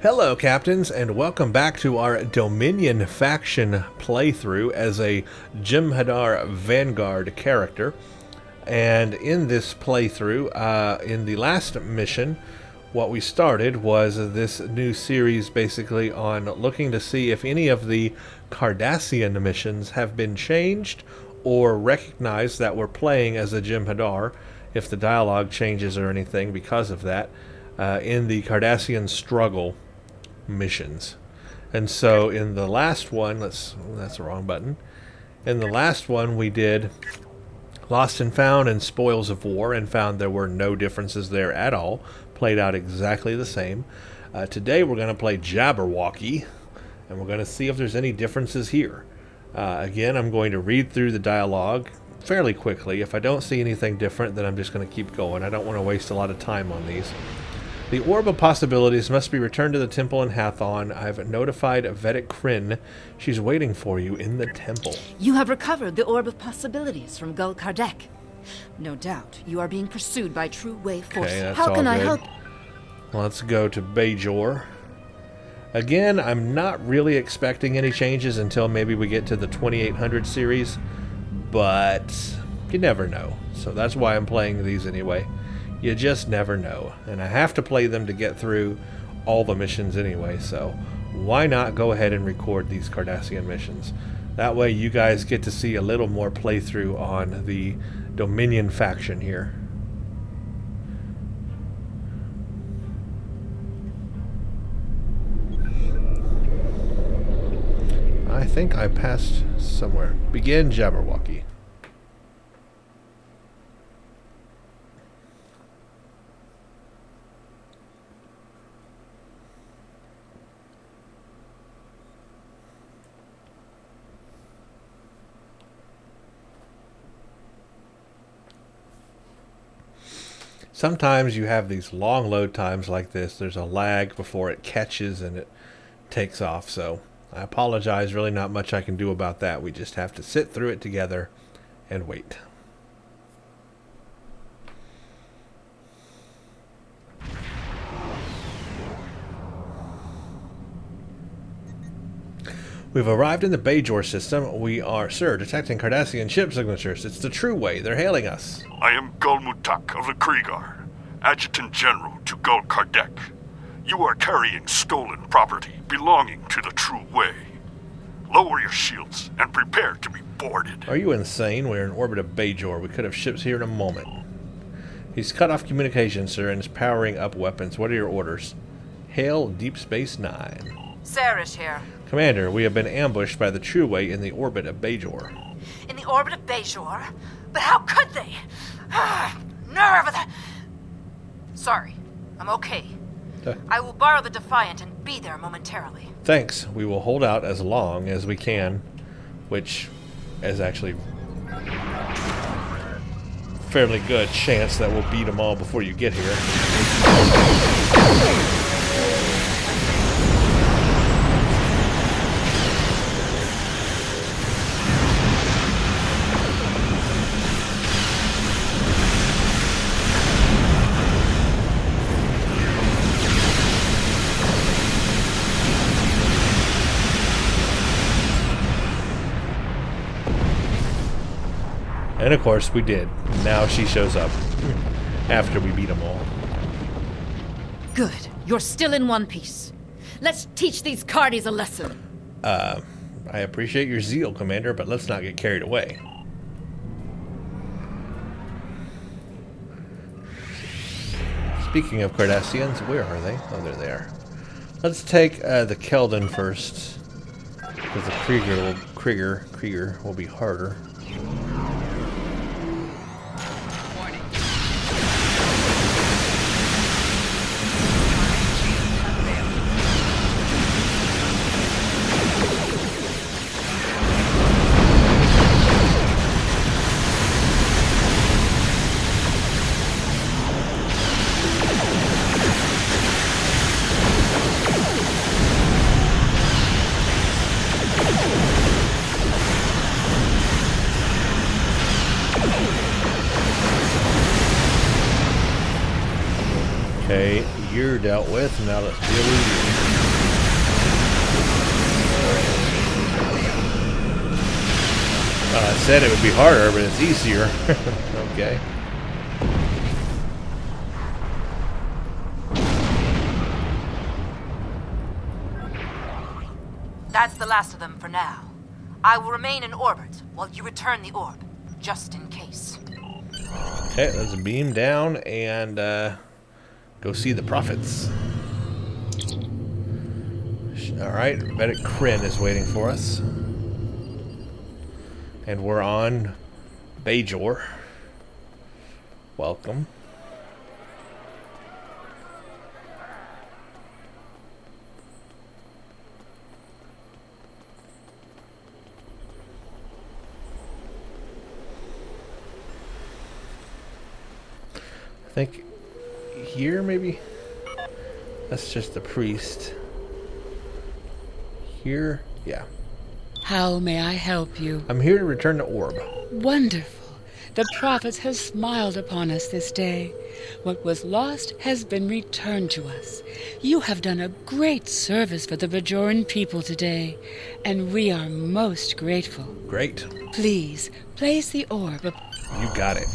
Hello, Captains, and welcome back to our Dominion faction playthrough as a Jem'Hadar Vanguard character. And in this playthrough, in the last mission, what we started was this new series basically on looking to see if any of the Cardassian missions have been changed or recognized that we're playing as a Jem'Hadar, if the dialogue changes or anything because of that, in the Cardassian struggle missions. And so in the last one, that's the wrong button. In the last one we did Lost and Found and Spoils of War and found there were no differences there at all. Played out exactly the same. Today we're going to play Jabberwocky and we're going to see if there's any differences here. Again, I'm going to read through the dialogue fairly quickly. If I don't see anything different, then I'm just going to keep going. I don't want to waste a lot of time on these. The Orb of Possibilities must be returned to the temple in Hathon. I've notified Vedic Kryn. She's waiting for you in the temple. You have recovered the Orb of Possibilities from Gul Kardec. No doubt, you are being pursued by True Way forces. Okay, How can I help? Let's go to Bajor. Again, I'm not really expecting any changes until maybe we get to the 2800 series, but you never know. So that's why I'm playing these anyway. You just never know. And I have to play them to get through all the missions anyway, so why not go ahead and record these Cardassian missions? That way you guys get to see a little more playthrough on the Dominion faction here. I think I passed somewhere. Begin Jabberwocky. Sometimes you have these long load times like this. There's a lag before it catches and it takes off. So I apologize. Really not much I can do about that. We just have to sit through it together and wait. We've arrived in the Bajor system. We are, sir, detecting Cardassian ship signatures. It's the True Way. They're hailing us. I am Gul Mutak of the Kriegar, Adjutant General to Gul Kardec. You are carrying stolen property belonging to the True Way. Lower your shields and prepare to be boarded. Are you insane? We're in orbit of Bajor. We could have ships here in a moment. He's cut off communication, sir, and is powering up weapons. What are your orders? Hail Deep Space Nine. Sarish here. Commander, we have been ambushed by the True Way in the orbit of Bajor. In the orbit of Bajor? But how could they? Nerve of the... Sorry, I'm okay. I will borrow the Defiant and be there momentarily. Thanks. We will hold out as long as we can, which is actually fairly good chance that we'll beat them all before you get here. And of course we did. Now she shows up after we beat them all. Good. You're still in one piece. Let's teach these Cardis a lesson. I appreciate your zeal, Commander, but let's not get carried away. Speaking of Cardassians, where are they? Oh, they're there. Let's take the Keldon first, because the Krieger will be harder. Okay, you're dealt with. Now let's deal with you. I said it would be harder, but it's easier. Okay. That's the last of them for now. I will remain in orbit while you return the orb, just in case. Okay, let's beam down and go see the prophets. Alright, Vedic Kryn is waiting for us. And we're on Bajor. Welcome. I think here, maybe? That's just the priest. Here? Yeah. How may I help you? I'm here to return the orb. Wonderful. The prophets have smiled upon us this day. What was lost has been returned to us. You have done a great service for the Bajoran people today, and we are most grateful. Great. Please, place the orb. You got it.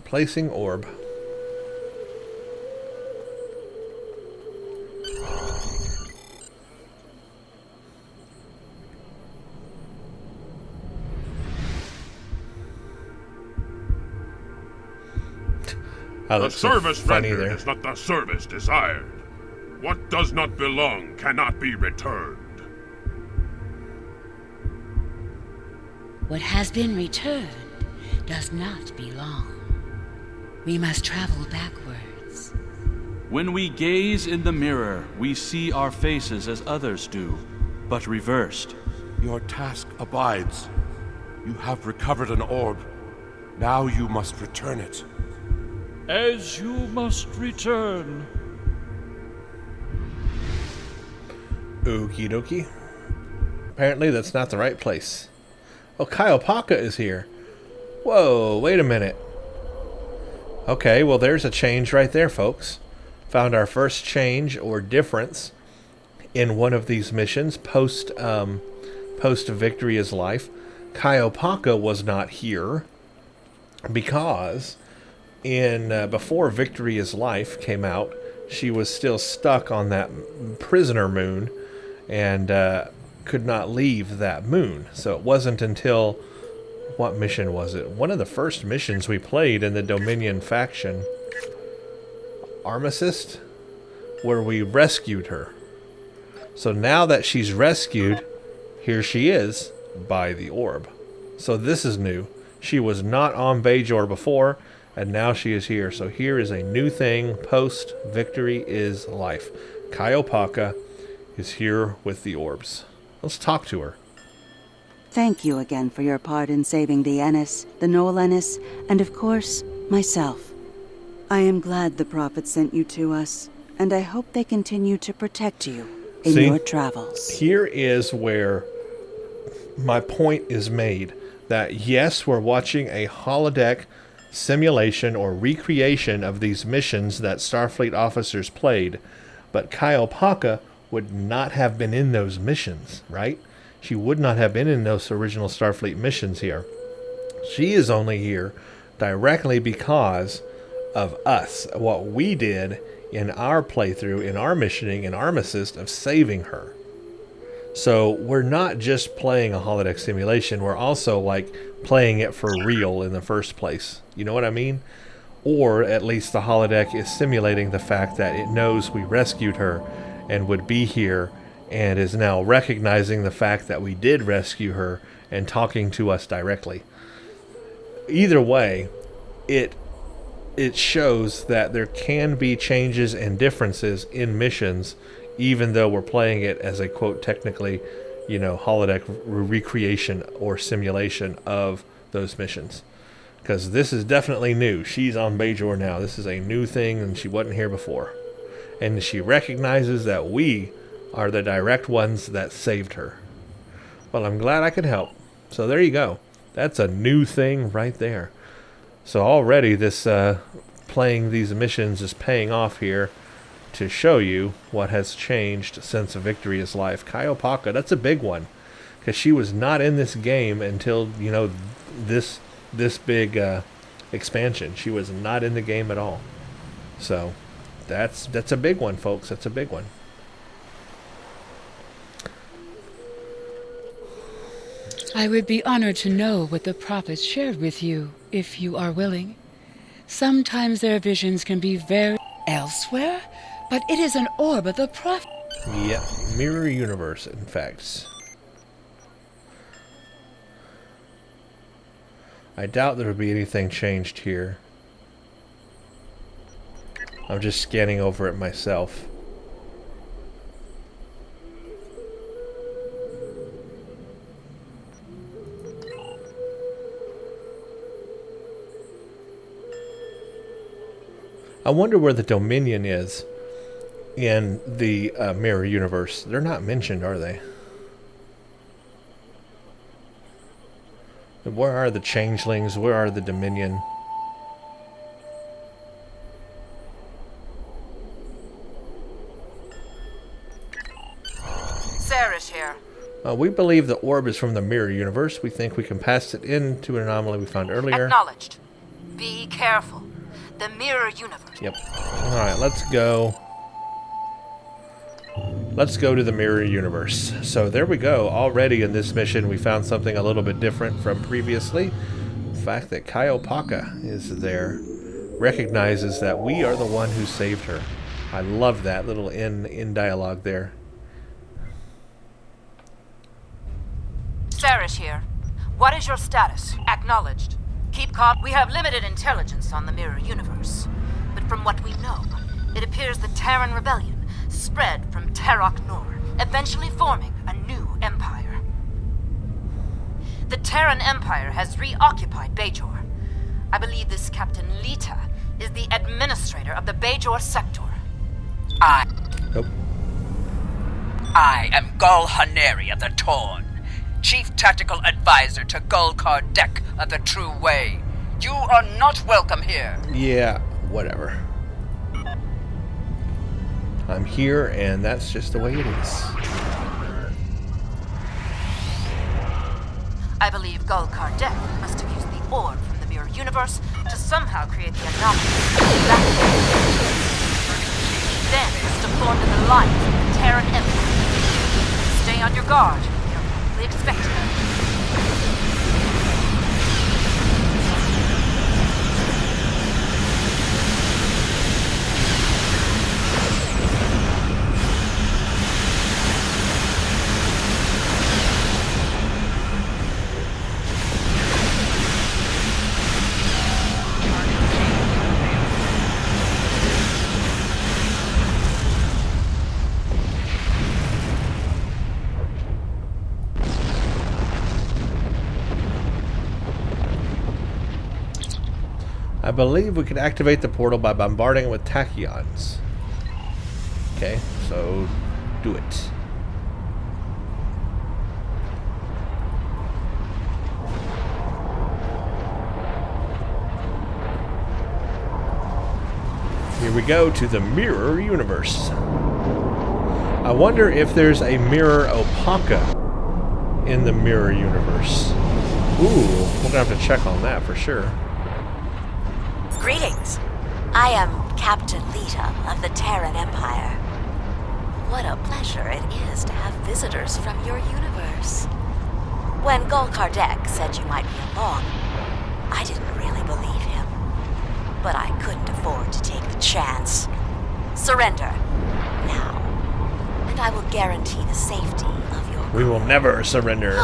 Placing orb. Oh, The that's so service funny rendered there. is not the service desired. What does not belong cannot be returned. What has been returned does not belong. We must travel backwards. When we gaze in the mirror, we see our faces as others do, but reversed. Your task abides. You have recovered an orb. Now you must return it. As you must return. Okie dokie. Apparently that's not the right place. Oh, Kaiopaka is here. Whoa, wait a minute. Okay, well there's a change right there, folks. Found our first change or difference in one of these missions post Victory is Life. Kaiopaka was not here because before Victory is Life came out, she was still stuck on that prisoner moon and could not leave that moon. So it wasn't until, what mission was it? One of the first missions we played in the Dominion faction, Armistice, where we rescued her. So now that she's rescued, here she is by the orb. So this is new. She was not on Bajor before, and now she is here. So here is a new thing post Victory is Life. Kaiopaka is here with the orbs. Let's talk to her. Thank you again for your part in saving the Ennis, the Noel Ennis, and of course, myself. I am glad the Prophet sent you to us, and I hope they continue to protect you in your travels. Here is where my point is made. That yes, we're watching a holodeck simulation or recreation of these missions that Starfleet officers played, but Kaiopaka would not have been in those missions, right? She would not have been in those original Starfleet missions here. She is only here directly because of us, what we did in our playthrough, in our missioning, in Armistice of saving her. So we're not just playing a holodeck simulation, we're also like playing it for real in the first place. You know what I mean? Or at least the holodeck is simulating the fact that it knows we rescued her and would be here, and is now recognizing the fact that we did rescue her and talking to us directly. Either way, it shows that there can be changes and differences in missions, even though we're playing it as a, quote, technically, holodeck recreation or simulation of those missions. Because this is definitely new. She's on Bajor now. This is a new thing, and she wasn't here before. And she recognizes that we are the direct ones that saved her. Well, I'm glad I could help. So there you go. That's a new thing right there. So already this playing these missions is paying off here to show you what has changed since Victory is Life. Kaiopaka, that's a big one. Because she was not in this game until, this big expansion. She was not in the game at all. So that's a big one, folks. That's a big one. I would be honored to know what the prophets shared with you, if you are willing. Sometimes their visions can be very elsewhere, but it is an orb of the prophet. Yep, mirror universe, in fact. I doubt there would be anything changed here. I'm just scanning over it myself. I wonder where the Dominion is in the mirror universe. They're not mentioned, are they? Where are the changelings? Where are the Dominion? Sarah's here. We believe the orb is from the mirror universe. We think we can pass it into an anomaly we found earlier. Acknowledged. Be careful. The mirror universe. Yep. Alright, let's go. Let's go to the mirror universe. So there we go. Already in this mission we found something a little bit different from previously. The fact that Kaiopaka is there recognizes that we are the one who saved her. I love that little in dialogue there. Sarah's here. What is your status? Acknowledged. Keep calm. We have limited intelligence on the mirror universe. But from what we know, it appears the Terran rebellion spread from Terok Nor, eventually forming a new empire. The Terran Empire has reoccupied Bajor. I believe this Captain Lita is the administrator of the Bajor sector. Nope. I am Gul Haneri of the Torn, Chief Tactical Advisor to Gul Kardec of the True Way. You are not welcome here. Yeah, whatever. I'm here, and that's just the way it is. I believe Gul Kardec must have used the orb from the mirror universe to somehow create the anomaly. Then must have formed an alliance with the Terran Empire. Stay on your guard. They're probably expecting it. I believe we can activate the portal by bombarding it with tachyons. Okay, so do it. Here we go to the mirror universe. I wonder if there's a mirror Opaka in the mirror universe. Ooh, we're gonna have to check on that for sure. Greetings. I am Captain Lita of the Terran Empire. What a pleasure it is to have visitors from your universe. When Gul Kardec said you might be along, I didn't really believe him. But I couldn't afford to take the chance. Surrender. Now. And I will guarantee the safety of your... We will never surrender.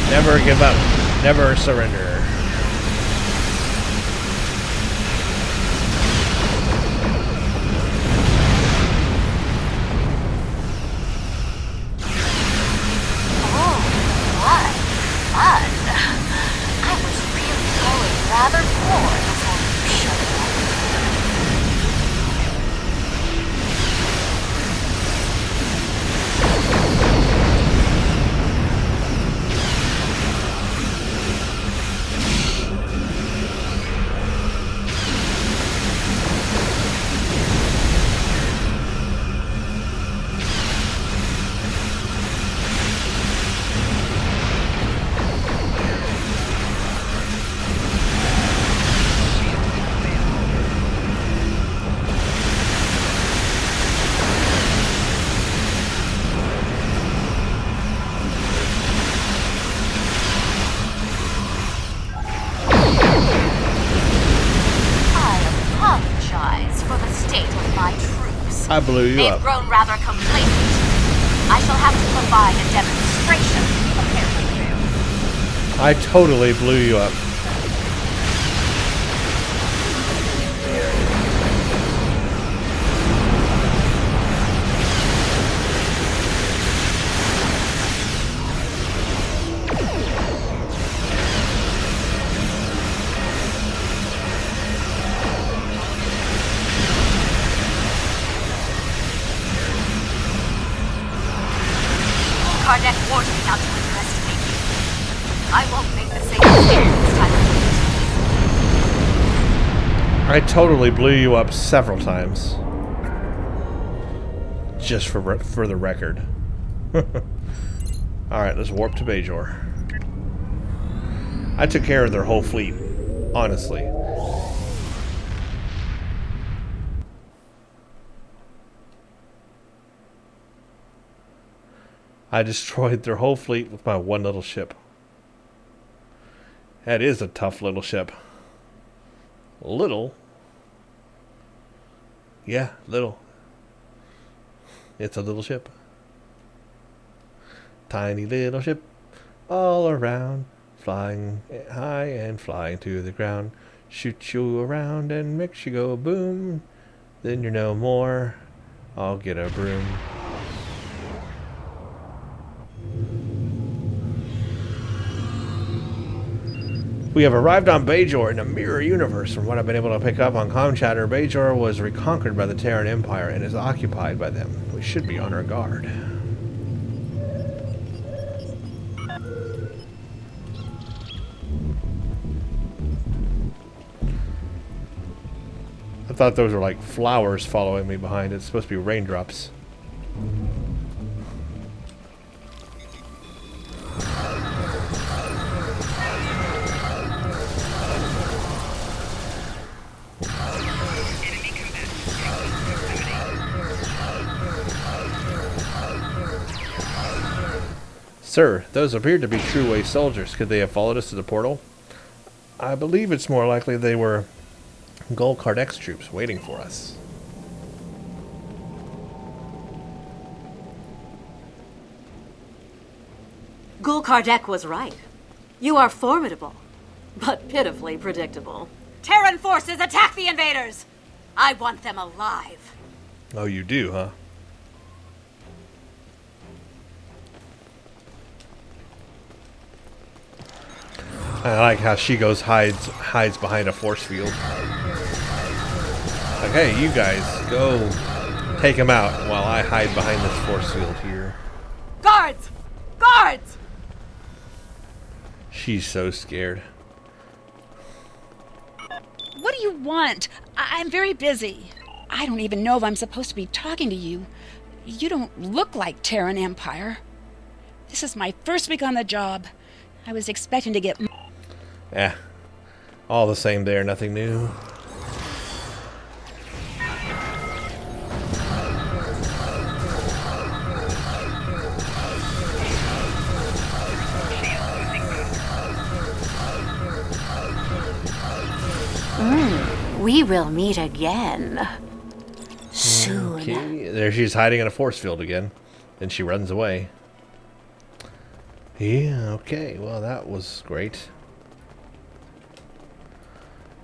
Never give up. Never surrender. Oh, what fun. I was really going rather bored before you showed up. I blew you They've up. grown rather complacent. I shall have to provide a demonstration. Apparently. I totally blew you up. Kardec warned me not to underestimate you. I won't make the same mistake this time. I totally blew you up several times. Just for the record. Alright, let's warp to Bajor. I took care of their whole fleet, honestly. I destroyed their whole fleet with my one little ship. That is a tough little ship. Little? Yeah, little. It's a little ship. Tiny little ship all around, flying high and flying to the ground. Shoot you around and makes you go boom. Then you're no more. I'll get a broom. We have arrived on Bajor in a mirror universe. From what I've been able to pick up on comm chatter, Bajor was reconquered by the Terran Empire and is occupied by them. We should be on our guard. I thought those were like flowers following me behind. It's supposed to be raindrops. Sir, those appeared to be true-way soldiers. Could they have followed us to the portal? I believe it's more likely they were Gul Kardec's troops waiting for us. Gul Kardec was right. You are formidable, but pitifully predictable. Terran forces, attack the invaders! I want them alive. Oh, you do, huh? I like how she goes hides behind a force field. Like, hey, you guys, go take him out while I hide behind this force field here. Guards! Guards! She's so scared. What do you want? I'm very busy. I don't even know if I'm supposed to be talking to you. You don't look like Terran Empire. This is my first week on the job. I was expecting to get... all the same there, nothing new. We will meet again. Soon. Okay, there she's hiding in a force field again. Then she runs away. Yeah, okay, well that was great.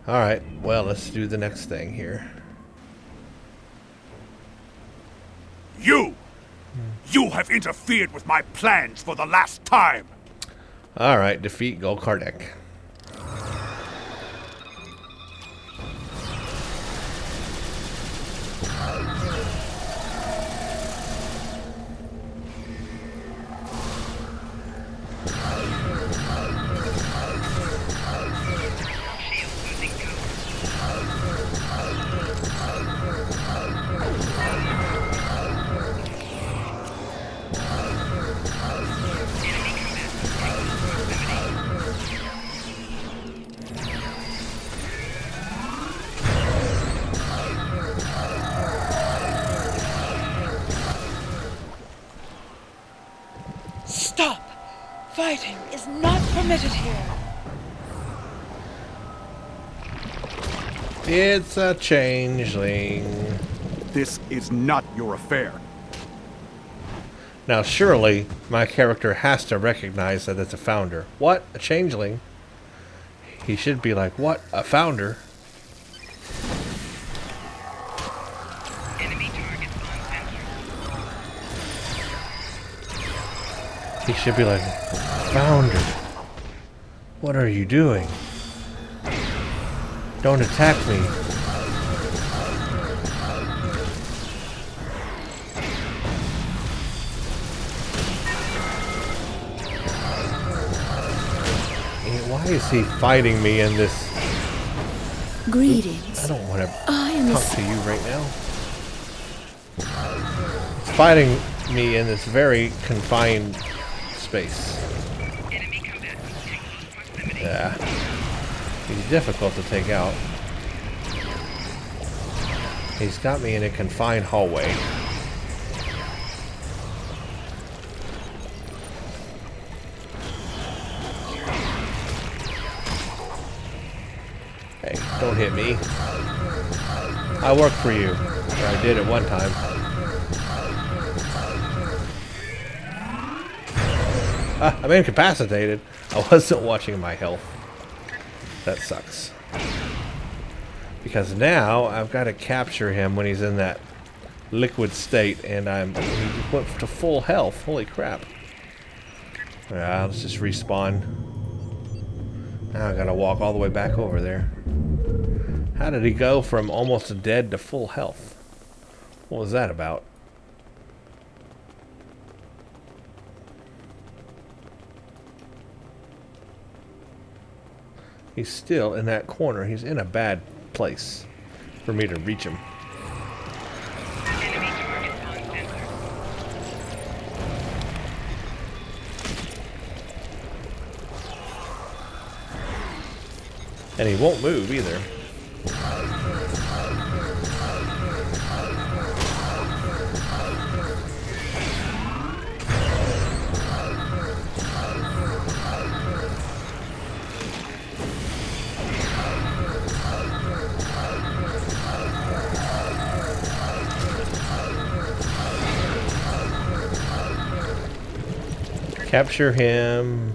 Alright, well, let's do the next thing here. You! You have interfered with my plans for the last time! Alright, defeat Gul Kardec. Stop! Fighting is not permitted here. It's a changeling. This is not your affair. Now, surely my character has to recognize that it's a founder. What? A changeling? He should be like, what? A founder? He should be like, founder, what are you doing? Don't attack me. Why is he fighting me in this? Greetings. I don't want to am talk to you right now. He's fighting me in this very confined space. Yeah. He's difficult to take out. He's got me in a confined hallway. Hey, don't hit me. I work for you. Or I did at one time. I'm incapacitated. I wasn't watching my health. That sucks. Because now I've got to capture him when he's in that liquid state, and he went to full health. Holy crap. Yeah, let's just respawn. Now I gotta walk all the way back over there. How did he go from almost dead to full health? What was that about? He's still in that corner. He's in a bad place for me to reach him. And he won't move either. Capture him.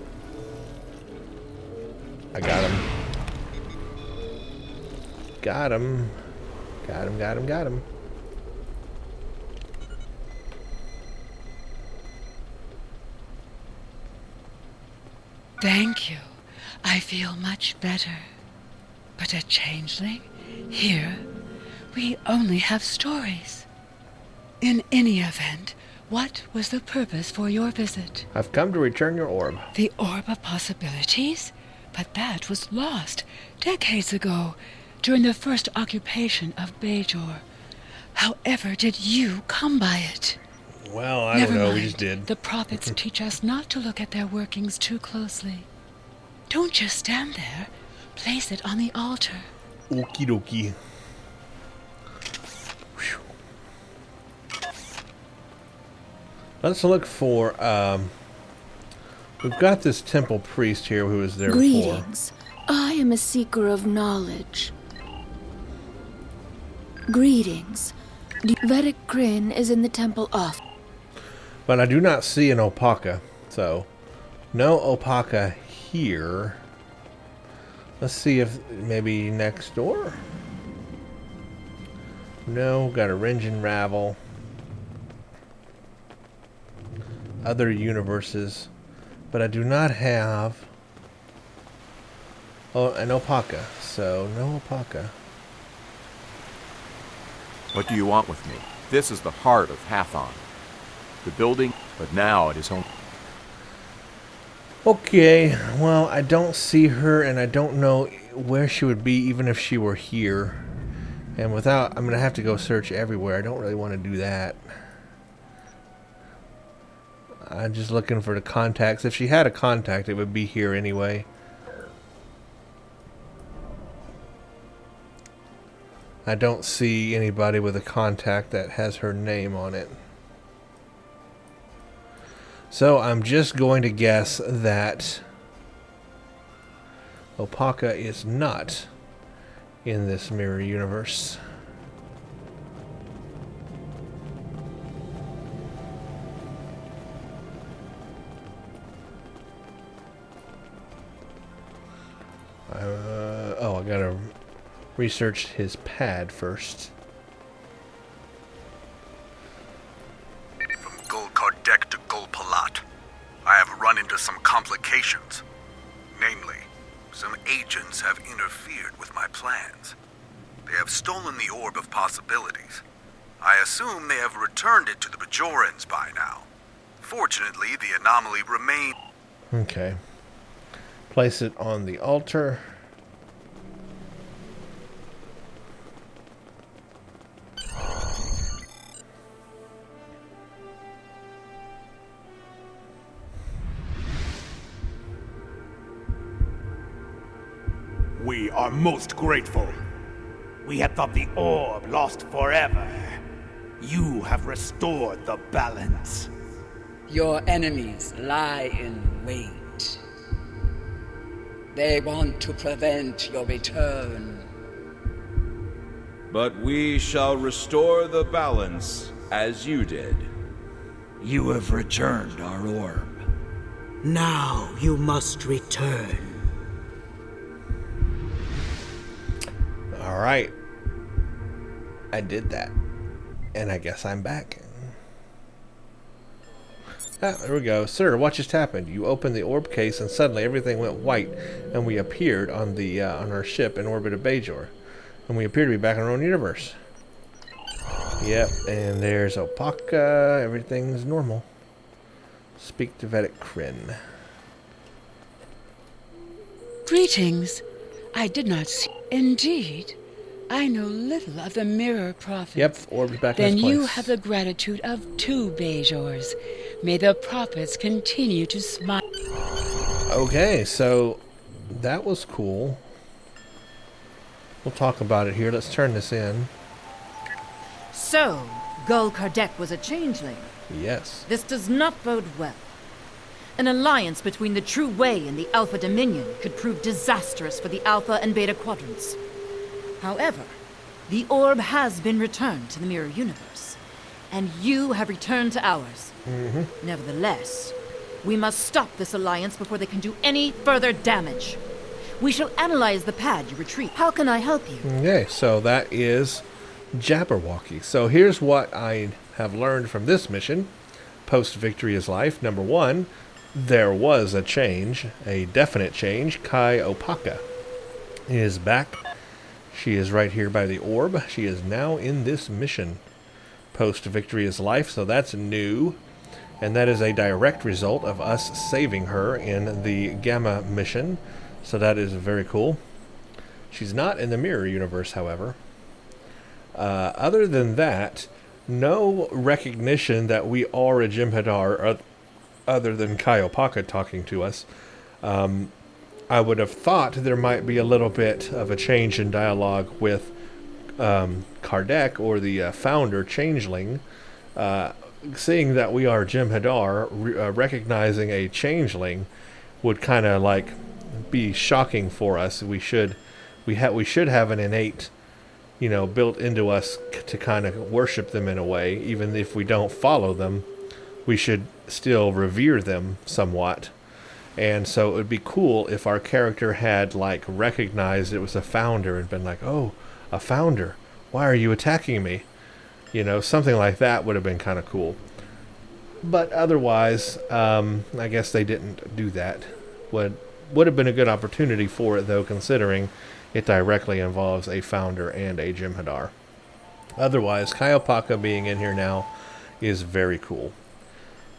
I got him. Got him. Got him, got him, got him. Thank you. I feel much better. But a changeling? Here, we only have stories. In any event, what was the purpose for your visit? I've come to return your orb. The Orb of Possibilities? But that was lost decades ago, during the first occupation of Bajor. However did you come by it? Well, I Never don't know, mind. we just did. The prophets teach us not to look at their workings too closely. Don't just stand there. Place it on the altar. Okie dokie. Whew. Let's look for, we've got this temple priest here who was there before. Greetings. I am a seeker of knowledge. Greetings. Vedic Kryn is in the temple off. But I do not see an Opaka, so no Opaka here. Let's see if maybe next door. No, got a Ringen Ravel. Other universes, but I do not have an Opaka, so no Opaka. What do you want with me? This is the heart of Hathon. The building, but now it is home. Okay, well, I don't see her, and I don't know where she would be even if she were here. And without, I'm going to have to go search everywhere. I don't really want to do that. I'm just looking for the contacts. If she had a contact, it would be here anyway. I don't see anybody with a contact that has her name on it. So I'm just going to guess that Opaka is not in this mirror universe. gotta research his pad first. From Gul Kardec to Gul Palat, I have run into some complications. Namely, some agents have interfered with my plans. They have stolen the Orb of Possibilities. I assume they have returned it to the Bajorans by now. Fortunately, the anomaly remains. Okay. Place it on the altar. We are most grateful. We had thought the orb lost forever. You have restored the balance. Your enemies lie in wait. They want to prevent your return. But we shall restore the balance as you did. You have returned our orb. Now you must return. Alright. I did that. And I guess I'm back. Ah, there we go. Sir, what just happened? You opened the orb case and suddenly everything went white and we appeared on the on our ship in orbit of Bajor. And we appear to be back in our own universe. Yep, and there's Opaka. Everything's normal. Speak to Vedic Kryn. Greetings. I did not see. Indeed. I know little of the Mirror Prophet. Yep, orb's back then in its place. You have the gratitude of 2 Bajors. May the prophets continue to smile. Okay, so that was cool. We'll talk about it here. Let's turn this in. So, Gul Kardec was a changeling. Yes. This does not bode well. An alliance between the True Way and the Alpha Dominion could prove disastrous for the Alpha and Beta Quadrants. However, the orb has been returned to the Mirror Universe, and you have returned to ours. Nevertheless, we must stop this alliance before they can do any further damage. We shall analyze the pad you retrieved. How can I help you? Okay, so that is Jabberwocky. So here's what I have learned from this mission. Post-Victory is Life. Number 1, there was a change, a definite change. Kai Opaka is back. She is right here by the orb. She is now in this mission. Post-Victory is Life, so that's new. And that is a direct result of us saving her in the Gamma mission. So that is very cool. She's not in the Mirror Universe, however. Other than that, no recognition that we are a Jem'Hadar other than Kai Opaka talking to us. I would have thought there might be a little bit of a change in dialogue with Kardec or the founder, Changeling. Seeing that we are Jem'Hadar, recognizing a Changeling would kind of like be shocking for us. We should have an innate, built into us to kind of worship them in a way. Even if we don't follow them, we should still revere them somewhat. And so it would be cool if our character had recognized it was a founder and been like, oh, a founder, why are you attacking me? Something like that would have been kind of cool. But otherwise, I guess they didn't do that. Would have been a good opportunity for it, though, considering it directly involves a founder and a Jem'Hadar. Otherwise, Kai Opaka being in here now is very cool.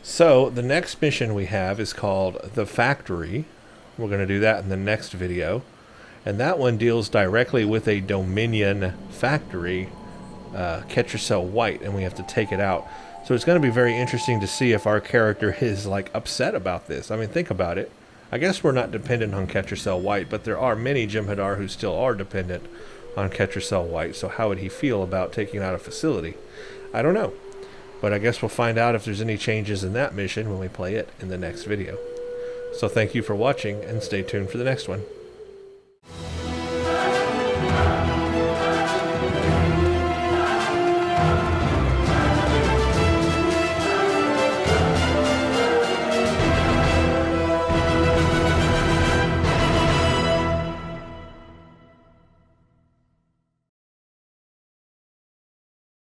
So, the next mission we have is called The Factory. We're going to do that in the next video. And that one deals directly with a Dominion factory, Ketracel White, and we have to take it out. So it's going to be very interesting to see if our character is upset about this. I mean, think about it. I guess we're not dependent on Ketracel White, but there are many Jem'Hadar who still are dependent on Ketracel White. So how would he feel about taking out a facility? I don't know. But I guess we'll find out if there's any changes in that mission when we play it in the next video. So thank you for watching, and stay tuned for the next one.